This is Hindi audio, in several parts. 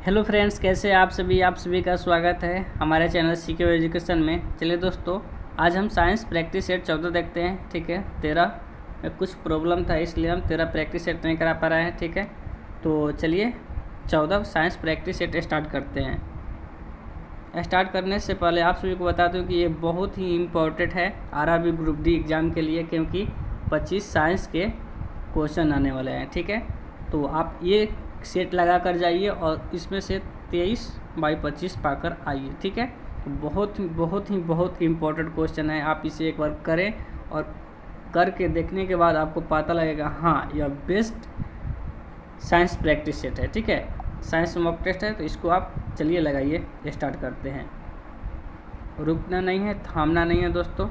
हेलो फ्रेंड्स, कैसे आप सभी का स्वागत है हमारे चैनल सीके एजुकेशन में। चलिए दोस्तों, आज हम साइंस प्रैक्टिस सेट 14 देखते हैं। ठीक है, 13 में कुछ प्रॉब्लम था इसलिए हम 13 प्रैक्टिस सेट नहीं करा पा रहे हैं। ठीक है, तो चलिए 14 साइंस प्रैक्टिस सेट स्टार्ट करते हैं। स्टार्ट करने से पहले आप सभी को बता दूं कि ये बहुत ही इम्पोर्टेंट है आरआरबी ग्रुप डी एग्ज़ाम के लिए, क्योंकि 25 साइंस के क्वेश्चन आने वाले हैं। ठीक है, तो आप ये सेट लगा कर जाइए और इसमें से 23/25 पाकर आइए। ठीक है, तो बहुत इम्पोर्टेंट क्वेश्चन है। आप इसे एक बार करें और करके देखने के बाद आपको पता लगेगा हाँ यह बेस्ट साइंस प्रैक्टिस सेट है। ठीक है, साइंस मॉक टेस्ट है, तो इसको आप चलिए लगाइए। स्टार्ट करते हैं। रुकना नहीं है, थामना नहीं है दोस्तों,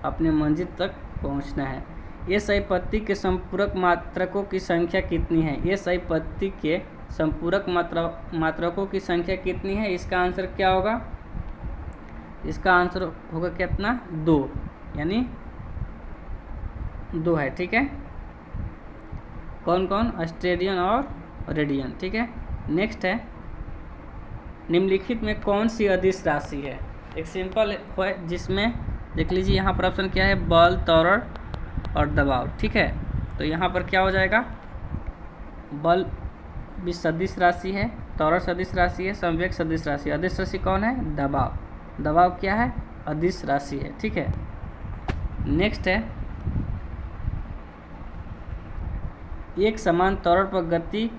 अपने मंजिल तक पहुंचना है। एसआई पत्ती के संपूरक मात्रकों की संख्या कितनी है? एसआई पत्ती के संपूरक मात्रकों की संख्या कितनी है? इसका आंसर क्या होगा? इसका आंसर होगा कितना? 2, यानी 2 है। ठीक है, कौन कौन? स्टेडियन और रेडियन। ठीक है, नेक्स्ट है, निम्नलिखित में कौन सी अदिश राशि है? एक सिंपल है जिसमें देख लीजिए, यहाँ पर ऑप्शन क्या है? बल, त्वरण और दबाव। ठीक है, तो यहाँ पर क्या हो जाएगा? बल भी सदिश राशि है, त्वरण सदिश राशि है, संवेग सदिश राशि। अदिश राशि कौन है? दबाव। दबाव क्या है? अदिश राशि है। ठीक है, नेक्स्ट है, एक समान त्वरण पर गति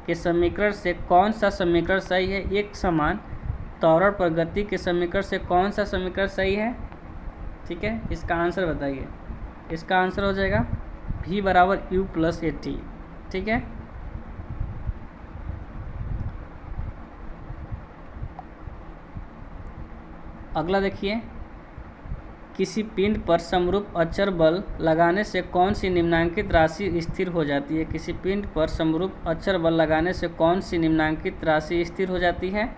के समीकरण से कौन सा समीकरण सही है? एक समान त्वरण पर गति के समीकरण से कौन सा समीकरण सही है? ठीक है, इसका आंसर बताइए। इसका आंसर हो जाएगा v = u + at। ठीक है, अगला देखिए, किसी पिंड पर समरूप अचर बल लगाने से कौन सी निम्नांकित राशि स्थिर हो जाती है? किसी पिंड पर समरूप अचर बल लगाने से कौन सी निम्नांकित राशि स्थिर हो जाती है?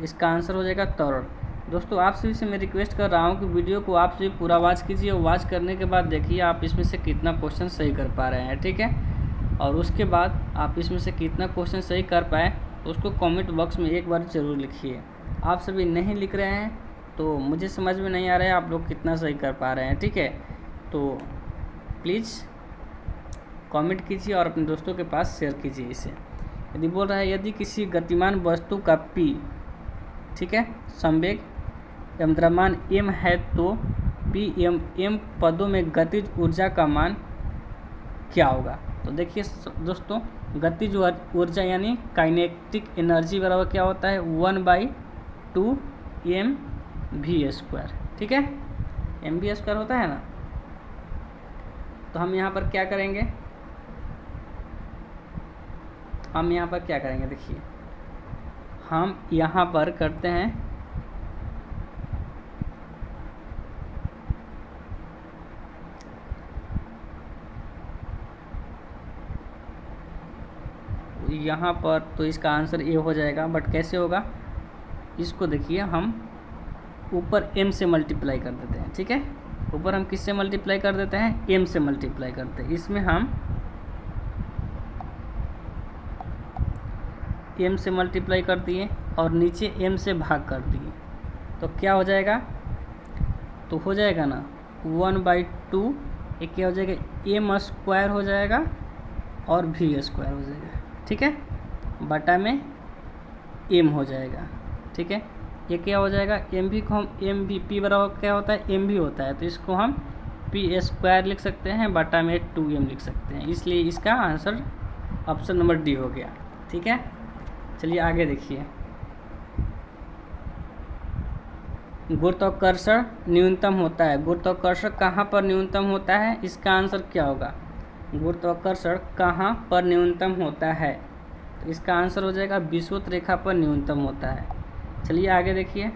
इसका आंसर हो जाएगा त्वरण। दोस्तों, आप सभी से मैं रिक्वेस्ट कर रहा हूँ कि वीडियो को आप सभी पूरा वॉच कीजिए और वॉच करने के बाद देखिए आप इसमें से कितना क्वेश्चन सही कर पा रहे हैं। ठीक है, और उसके बाद आप इसमें से कितना क्वेश्चन सही कर पाए तो उसको कमेंट बॉक्स में एक बार ज़रूर लिखिए। आप सभी नहीं लिख रहे हैं तो मुझे समझ में नहीं आ रहा है आप लोग कितना सही कर पा रहे हैं। ठीक है, तो प्लीज़ कमेंट कीजिए और अपने दोस्तों के पास शेयर कीजिए इसे। यदि बोल रहा है, यदि किसी गतिमान वस्तु का p, ठीक है, संवेग एवं द्रव्यमान m है तो p m पदों में गतिज ऊर्जा का मान क्या होगा? तो देखिए दोस्तों, गतिज ऊर्जा यानी काइनेटिक एनर्जी बराबर क्या होता है? 1/2 mv²। ठीक है, mv² होता है ना। तो हम यहाँ पर क्या करेंगे? देखिए, हम यहाँ पर करते हैं, यहाँ पर तो इसका आंसर ए हो जाएगा, बट कैसे होगा? इसको देखिए, हम ऊपर m से मल्टीप्लाई कर देते हैं। ठीक है, ऊपर हम किससे मल्टीप्लाई कर देते हैं? m से मल्टीप्लाई करते हैं। इसमें हम m से मल्टीप्लाई कर दिए और नीचे m से भाग कर दिए, तो क्या हो जाएगा? तो हो जाएगा ना 1/2, एक क्या हो जाएगा? m² हो जाएगा और v² हो जाएगा। ठीक है, बटा में m हो जाएगा। ठीक है, ये क्या हो जाएगा? mv को हम mv p बराबर क्या होता है? mv होता है, तो इसको हम p² लिख सकते हैं, बटा में 2m लिख सकते हैं। इसलिए इसका आंसर ऑप्शन नंबर डी हो गया। ठीक है, चलिए आगे देखिए, गुरुत्वाकर्षण न्यूनतम होता है। गुरुत्वाकर्षण कहाँ पर न्यूनतम होता है? इसका आंसर क्या होगा? गुरुत्वाकर्षण कहाँ पर न्यूनतम होता है? तो इसका आंसर हो जाएगा विषुवत रेखा पर न्यूनतम होता है। चलिए आगे देखिए,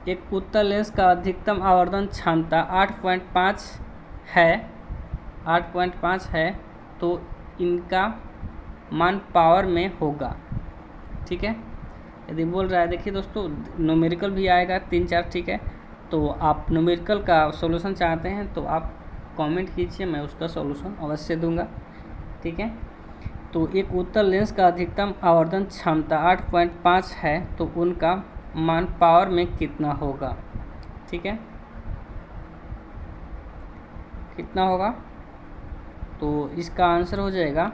एक उत्तल लेंस का अधिकतम आवर्धन क्षमता 8.5 है, तो इनका मान पावर में होगा। ठीक है, यदि बोल रहा है, देखिए दोस्तों, न्यूमेरिकल भी आएगा 3-4। ठीक है, तो आप न्यूमेरिकल का सॉल्यूशन चाहते हैं तो आप कमेंट कीजिए, मैं उसका सॉल्यूशन अवश्य दूंगा। ठीक है, तो एक उत्तल लेंस का अधिकतम आवर्धन क्षमता 8.5 है, तो उनका मान पावर में कितना होगा? ठीक है, कितना होगा? तो इसका आंसर हो जाएगा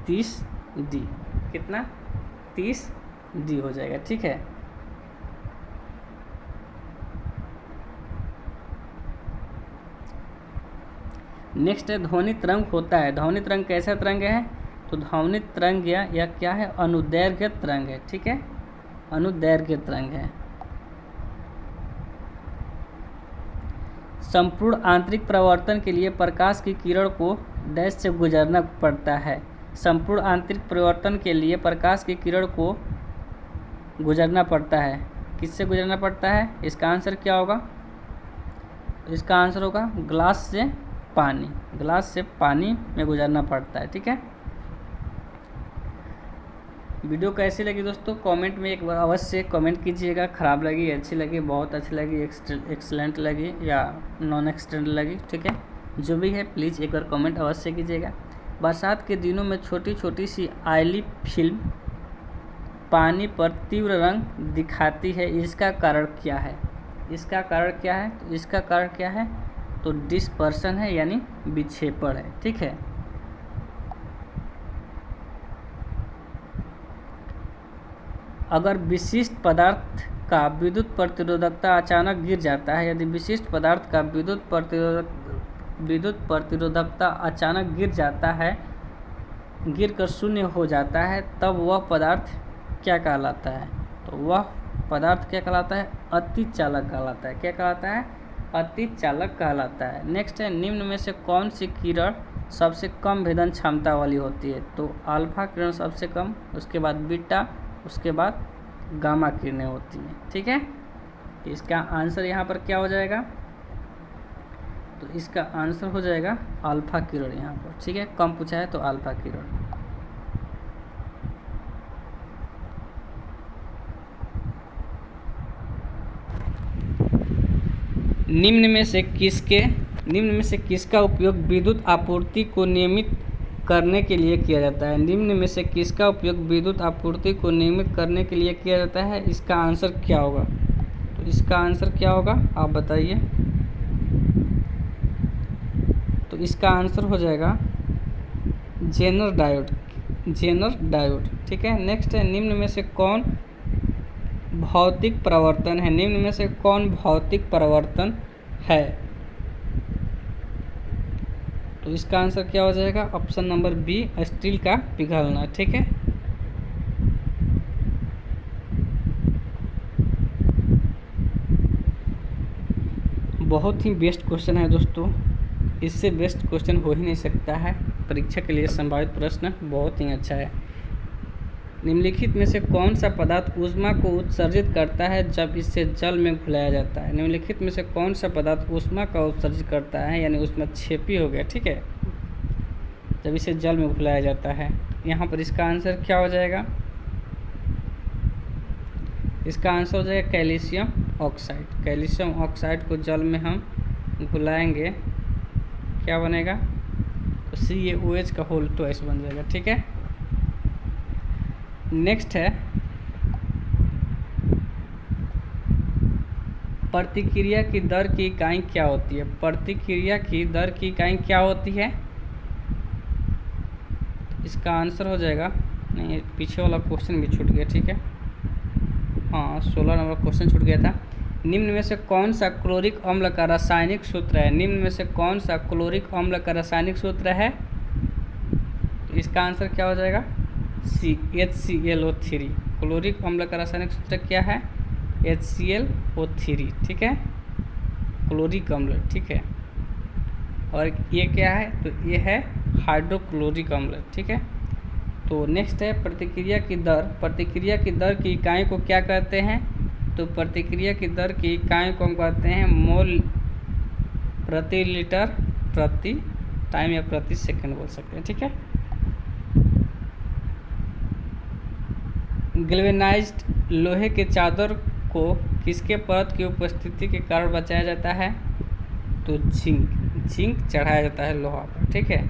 30D। कितना? 30D हो जाएगा। ठीक है, नेक्स्ट है ध्वनि तरंग होता है। ध्वनि तरंग कैसा तरंग है? तो ध्वनि तरंग या क्या है? अनुदैर्घ्य तरंग है। ठीक है, अनुदैर्घ्य तरंग है। संपूर्ण आंतरिक परिवर्तन के लिए प्रकाश की किरण को डैश से गुजरना पड़ता है। संपूर्ण आंतरिक परिवर्तन के लिए प्रकाश की किरण को गुजरना पड़ता है। किससे गुजरना पड़ता है? इसका आंसर क्या होगा? इसका आंसर होगा ग्लास से पानी। ग्लास से पानी में गुजरना पड़ता है। ठीक है, वीडियो कैसी लगी दोस्तों? कमेंट में एक बार अवश्य कमेंट कीजिएगा। ख़राब लगी, अच्छी लगी, बहुत अच्छी लगी, एक्सलेंट लगी या नॉन एक्सटेंट लगी। ठीक है, जो भी है प्लीज़ एक बार कमेंट अवश्य कीजिएगा। बरसात के दिनों में छोटी छोटी सी ऑयली फिल्म पानी पर तीव्र रंग दिखाती है, इसका कारण क्या है? इसका कारण क्या है? तो इसका कारण क्या है? तो डिस्पर्सन है, यानी विक्षेपण है। ठीक है, अगर विशिष्ट पदार्थ का विद्युत प्रतिरोधकता अचानक गिर जाता है, यदि विशिष्ट पदार्थ का विद्युत प्रतिरोधकता अचानक गिर जाता है, गिरकर शून्य हो जाता है, तब वह पदार्थ क्या कहलाता है? तो वह पदार्थ क्या कहलाता है? अतिचालक कहलाता है। क्या कहलाता है? अतिचालक कहलाता है। नेक्स्ट है निम्न में से कौन सी किरण सबसे कम भेदन क्षमता वाली होती है? तो अल्फा किरण सबसे कम, उसके बाद बीटा, उसके बाद गामा किरणें होती हैं। ठीक है, इसका आंसर यहाँ पर क्या हो जाएगा? तो इसका आंसर हो जाएगा अल्फा किरण यहाँ पर। ठीक है, कम पूछा है तो अल्फा किरण। निम्न में से किसका उपयोग विद्युत आपूर्ति को नियमित करने के लिए किया जाता है? निम्न में से किसका उपयोग विद्युत आपूर्ति को नियमित करने के लिए किया जाता है? इसका आंसर क्या होगा? तो इसका आंसर क्या होगा, आप बताइए। तो इसका आंसर हो जाएगा जेनर डायोड। ठीक है, नेक्स्ट है निम्न में से कौन भौतिक परिवर्तन है? निम्न में से कौन भौतिक परिवर्तन है? तो इसका आंसर क्या हो जाएगा? ऑप्शन नंबर बी, स्टील का पिघलना। ठीक है, बहुत ही बेस्ट क्वेश्चन है दोस्तों, इससे बेस्ट क्वेश्चन हो ही नहीं सकता है। परीक्षा के लिए संभावित प्रश्न बहुत ही अच्छा है। निम्नलिखित में से कौन सा पदार्थ ऊष्मा को उत्सर्जित करता है जब इसे जल में घुलाया जाता है? निम्नलिखित में से कौन सा पदार्थ ऊष्मा का उत्सर्जित करता है, यानी ऊष्मक्षेपी हो गया। ठीक है, जब इसे जल में घुलाया जाता है। यहाँ पर इसका आंसर क्या हो जाएगा? इसका आंसर हो जाएगा कैल्शियम ऑक्साइड। कैल्शियम ऑक्साइड को जल में हम घुलाएंगे, क्या बनेगा? तो CaOH का होल ट्वाइस बन जाएगा। ठीक है, नेक्स्ट है प्रतिक्रिया की दर की इकाई क्या होती है? प्रतिक्रिया की दर की इकाई क्या होती है? इसका आंसर हो जाएगा, नहीं पीछे वाला क्वेश्चन भी छूट गया। ठीक है, हाँ 16 नंबर क्वेश्चन छूट गया था। निम्न में से कौन सा क्लोरिक अम्ल का रासायनिक सूत्र है? निम्न में से कौन सा क्लोरिक अम्ल का रासायनिक सूत्र है? तो इसका आंसर क्या हो जाएगा? HClO3। क्लोरिक अम्ल का रासायनिक सूत्र क्या है? HClO3। ठीक है, क्लोरिक अम्ल। ठीक है, और ये क्या है? तो ये है हाइड्रोक्लोरिक अम्ल। ठीक है, तो नेक्स्ट है प्रतिक्रिया की दर। प्रतिक्रिया की दर की इकाई को क्या कहते हैं? तो प्रतिक्रिया की दर की इकाई को हम कहते हैं मोल प्रति लीटर प्रति टाइम या प्रति सेकंड बोल सकते हैं। ठीक है, गैल्वेनाइज्ड लोहे के चादर को किसके परत की उपस्थिति के कारण बचाया जाता है? तो जिंक। जिंक चढ़ाया जाता है लोहा पर, ठीक है।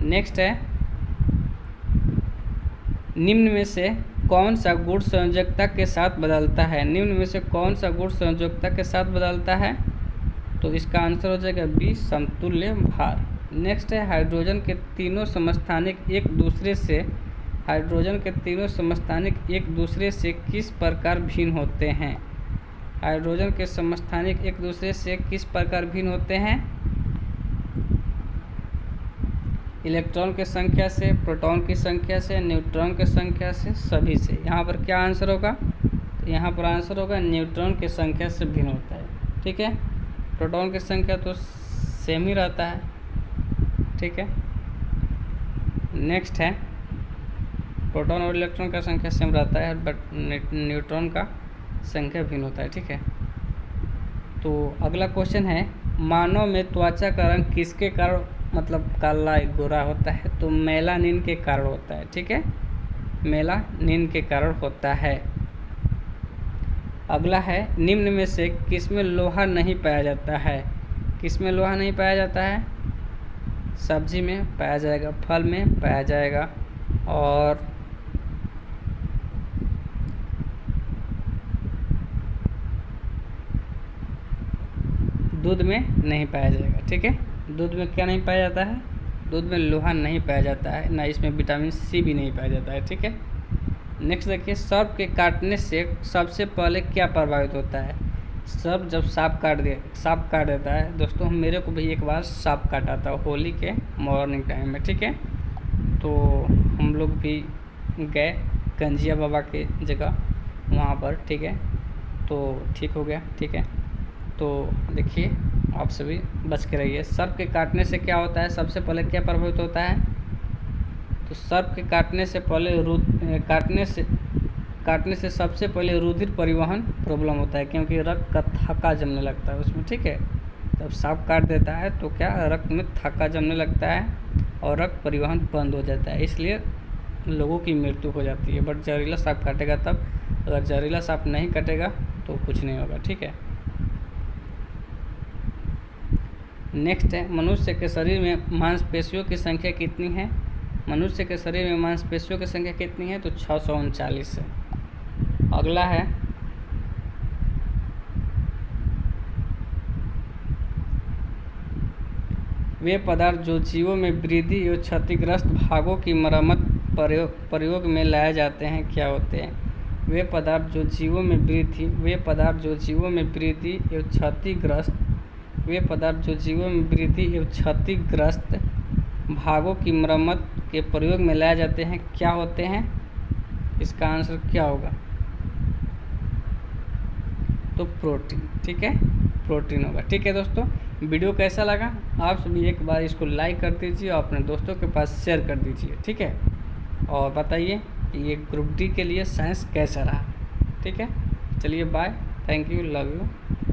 नेक्स्ट है, निम्न में से कौन सा गुण संयोजकता के साथ बदलता है? निम्न में से कौन सा गुण संयोजकता के साथ बदलता है? तो इसका आंसर हो जाएगा बी, समतुल्य भार। नेक्स्ट है, हाइड्रोजन के तीनों समस्थानिक एक दूसरे से किस प्रकार भिन्न होते हैं? हाइड्रोजन के समस्थानिक एक दूसरे से किस प्रकार भिन्न होते हैं? इलेक्ट्रॉन की संख्या से, प्रोटॉन की संख्या से, न्यूट्रॉन की संख्या से, सभी से। यहाँ पर क्या आंसर होगा? तो यहाँ पर आंसर होगा न्यूट्रॉन की संख्या से भिन्न होता है, ठीक है। प्रोटॉन की संख्या तो सेम ही रहता है, ठीक है। नेक्स्ट है, प्रोटॉन और इलेक्ट्रॉन का संख्या सेम रहता है, बट न्यूट्रॉन का संख्या भिन्न होता है, ठीक है। तो अगला क्वेश्चन है, मानव में त्वचा का रंग किसके कारण मतलब काला गोरा होता है? तो मेलानिन के कारण होता है, ठीक है। मेलानिन के कारण होता है। अगला है, निम्न में से किसमें लोहा नहीं पाया जाता है? किसमें लोहा नहीं पाया जाता है? सब्जी में पाया जाएगा, फल में पाया जाएगा, और दूध में नहीं पाया जाएगा, ठीक है। दूध में क्या नहीं पाया जाता है? दूध में लोहा नहीं पाया जाता है, ना इसमें विटामिन सी भी नहीं पाया जाता है, ठीक है। नेक्स्ट देखिए, सर्प के काटने से सबसे पहले क्या प्रभावित होता है? सर्प जब सांप काट देता है, दोस्तों मेरे को भी एक बार सांप काटा था होली के मॉर्निंग टाइम में, ठीक है। तो हम लोग भी गए गंजिया बाबा के जगह वहाँ पर, ठीक है। तो ठीक हो गया, ठीक है। तो देखिए, आप सभी बच के रहिए। सर्प के काटने से क्या होता है? सबसे पहले क्या प्रभावित होता है? तो सर्प के काटने से सबसे पहले रुधिर परिवहन प्रॉब्लम होता है, क्योंकि रक्त का थक्का जमने लगता है उसमें, ठीक है। जब सांप काट देता है तो क्या रक्त में थक्का जमने लगता है और रक्त परिवहन बंद हो जाता है, इसलिए लोगों की मृत्यु हो जाती है। बट जहरीला सांप काटेगा तब, अगर जहरीला सांप नहीं कटेगा तो कुछ नहीं होगा, ठीक है। नेक्स्ट है, मनुष्य के शरीर में मांसपेशियों की संख्या कितनी है? मनुष्य के शरीर में मांसपेशियों की संख्या कितनी है? तो 639 है। अगला है, वे पदार्थ जो जीवों में वृद्धि एवं क्षतिग्रस्त भागों की मरम्मत प्रयोग में लाए जाते हैं, क्या होते हैं? वे पदार्थ जो जीवों में वृद्धि एवं क्षतिग्रस्त भागों की मरम्मत के प्रयोग में लाए जाते हैं, क्या होते हैं? इसका आंसर क्या होगा? तो प्रोटीन, ठीक है, प्रोटीन होगा, ठीक है। दोस्तों, वीडियो कैसा लगा? आप सभी एक बार इसको लाइक कर दीजिए और अपने दोस्तों के पास शेयर कर दीजिए, ठीक है। और बताइए कि ये ग्रुप डी के लिए साइंस कैसा रहा, ठीक है। चलिए bye, thank you, love you.